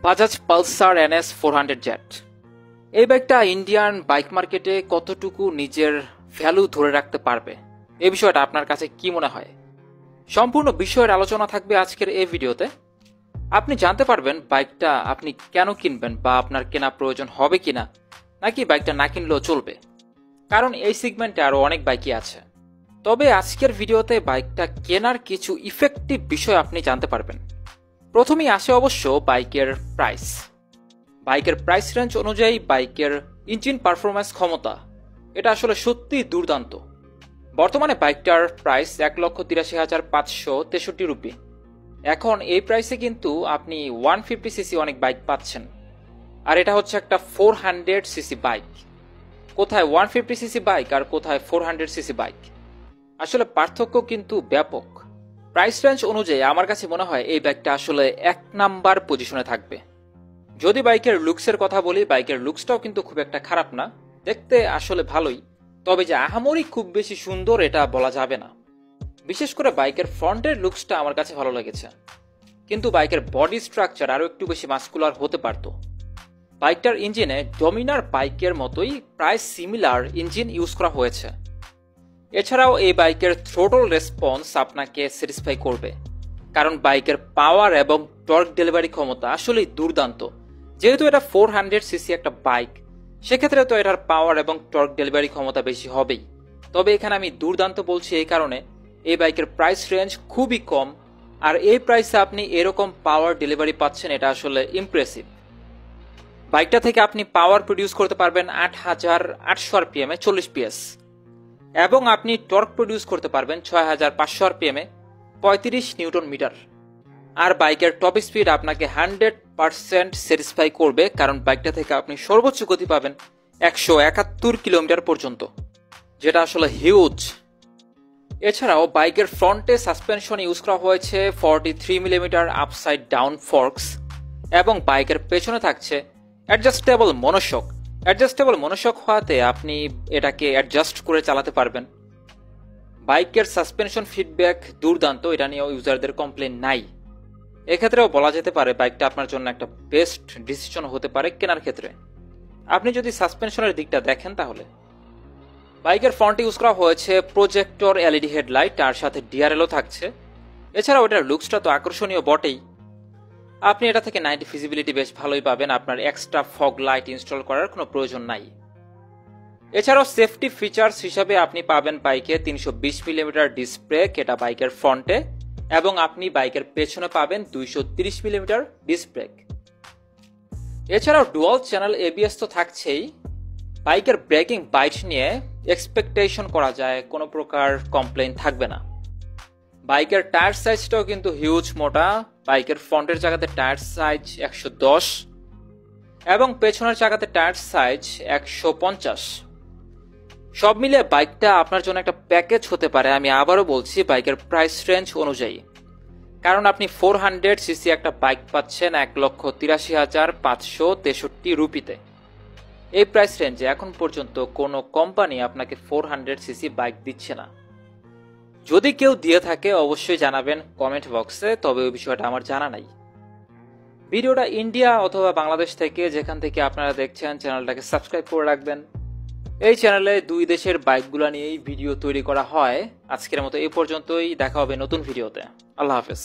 Bajaj Pulsar NS 400 jet. এই বাইকটা Indian bike মার্কেটে কতটুকু নিজের ভ্যালু ধরে রাখতে পারবে, এই বিষয়টা আপনার কাছে কি মনে হয়? সম্পূর্ণ বিষয়ের আলোচনা থাকবে আজকের এই ভিডিওতে। আপনি জানতে পারবেন বাইকটা আপনি কেন কিনবেন বা আপনার কেনা প্রয়োজন হবে কিনা, নাকি বাইকটা না কিনলেও চলবে, কারণ এই সেগমেন্টে আরো অনেক বাইকই আছে। তবে আজকের ভিডিওতে বাইকটা কেনার কিছু ইফেক্টিভ বিষয় আপনি জানতে পারবেন। প্রথমেই আসে অবশ্য বাইকের প্রাইস। বাইকের প্রাইস রেঞ্জ অনুযায়ী বাইকের ইঞ্জিন পারফরম্যান্স ক্ষমতা এটা আসলে সত্যি দুর্দান্ত। বর্তমানে বাইকটার প্রাইস 1,83,563 রুপি। এখন এই প্রাইসে কিন্তু আপনি 150cc অনেক বাইক পাচ্ছেন, আর এটা হচ্ছে একটা 400cc বাইক। কোথায় 150cc বাইক আর কোথায় 400cc বাইক, আসলে পার্থক্য কিন্তু ব্যাপক। প্রাইস রেঞ্জ অনুযায়ী আমার কাছে মনে হয় এই বাইকটা আসলে 1 নাম্বার পজিশনে থাকবে। যদি বাইকের লুকসের কথা বলি, বাইকের লুকসটাও কিন্তু খুব একটা খারাপ না, দেখতে আসলে ভালোই। তবে যে আহামরি খুব বেশি সুন্দর এটা বলা যাবে না। বিশেষ করে বাইকের ফ্রন্টের লুকসটা আমার কাছে ভালো লেগেছে, কিন্তু বাইকের বডি স্ট্রাকচার আরো একটু বেশি মাস্কুলার হতে পারত। বাইকটার ইঞ্জিনে ডমিনার বাইকের মতোই প্রায় সিমিলার ইঞ্জিন ইউজ করা হয়েছে। এছাড়াও এই বাইকের থ্রোটল রেসপন্স আপনাকে স্যাটিসফাই করবে, কারণ বাইকের পাওয়ার এবং টর্ক ডেলিভারি ক্ষমতা আসলেই দুর্দান্ত। যেহেতু এটা 400cc একটা বাইক, সেক্ষেত্রে তো এটার পাওয়ার এবং টর্ক ডেলিভারি ক্ষমতা বেশি হবেই। তবে এখানে আমি দুর্দান্ত বলছি এই কারণে এই বাইকের প্রাইস রেঞ্জ খুবই কম, আর এই প্রাইসে আপনি এরকম পাওয়ার ডেলিভারি পাচ্ছেন, এটা আসলে ইমপ্রেসিভ। বাইকটা থেকে আপনি পাওয়ার প্রডিউস করতে পারবেন 8800 RPM 40 PS, এবং আপনি টর্ক প্রডিউস করতে পারবেন 6500 RPM 35 নিউটন মিটার। আর বাইকের টপ স্পিড আপনাকে 100% স্যাটিসফাই করবে, কারণ বাইকটা থেকে আপনি সর্বোচ্চ গতি পাবেন 171 কিলোমিটার পর্যন্ত, যেটা আসলে হিউজ। এছাড়াও বাইকের ফ্রন্টে সাসপেনশন ইউজ করা হয়েছে 43 মিলিমিটার আপসাইড ডাউন ফর্কস, এবং বাইকের পেছনে থাকছে অ্যাডজাস্টেবল মনোশক। অ্যাডজাস্টেবল মনোশক হওয়াতে আপনি এটাকে অ্যাডজাস্ট করে চালাতে পারবেন। বাইকের সাসপেনশন ফিডব্যাক দুর্দান্ত, এটা নিয়েও ইউজারদের কমপ্লেন নাই। এক্ষেত্রেও বলা যেতে পারে বাইকটা আপনার জন্য একটা বেস্ট ডিসিশন হতে পারে কেনার ক্ষেত্রে, আপনি যদি সাসপেনশনের দিকটা দেখেন তাহলে। বাইকের ফ্রন্টে ইউজ করা হয়েছে প্রজেক্টর LED হেডলাইট, তার সাথে DRLও থাকছে। এছাড়াও এটার লুকসটা তো আকর্ষণীয় বটেই। আপনি এটা থেকে 90 ভিজিবিলিটি বেশ ভালোই পাবেন, আপনার এক্সট্রা ফগ লাইট ইনস্টল করার কোনো প্রয়োজন নাই। এছাড়াও সেফটি ফিচার্স হিসাবে আপনি পাবেন বাইকে 320 মিলিমিটার ডিস্ক ব্রেক, এটা বাইকের ফ্রন্টে, এবং আপনি বাইকের পেছনে পাবেন 230 মিলিমিটার ডিস্ক ব্রেক। এছাড়াও ডুয়াল চ্যানেল ABS তো থাকছেই। বাইকের ব্রেকিং বাইট নিয়ে এক্সপেকটেশন করা যায় কোনো প্রকার কমপ্লেইন থাকবে না। বাইকের টায়ার সাইজটাও কিন্তু হিউজ মোটা। বাইকের ফ্রন্টের জায়গাতে টায়ার সাইজ 110 এবং পেছনের জায়গাতে টায়ার সাইজ 150। সব মিলিয়ে বাইকটা আপনার জন্য একটা প্যাকেজ হতে পারে, আমি আবারও বলছি, বাইকের প্রাইস রেঞ্জ অনুযায়ী। কারণ আপনি 400cc একটা বাইক পাচ্ছেন 1,83,563 রুপিতে। এই প্রাইস রেঞ্জে এখন পর্যন্ত কোনো কোম্পানি আপনাকে 400cc বাইক দিচ্ছে না। যদি কেউ দিয়ে থাকে অবশ্যই জানাবেন কমেন্ট বক্সে, তবে ওই বিষয়টা আমার জানা নাই। ভিডিওটা ইন্ডিয়া অথবা বাংলাদেশ থেকে যেখান থেকে আপনারা দেখছেন, চ্যানেলটাকে সাবস্ক্রাইব করে রাখবেন। এই চ্যানেলে দুই দেশের বাইকগুলো নিয়েই ভিডিও তৈরি করা হয়। আজকের মতো এই পর্যন্তই, দেখা হবে নতুন ভিডিওতে। আল্লাহ হাফেজ।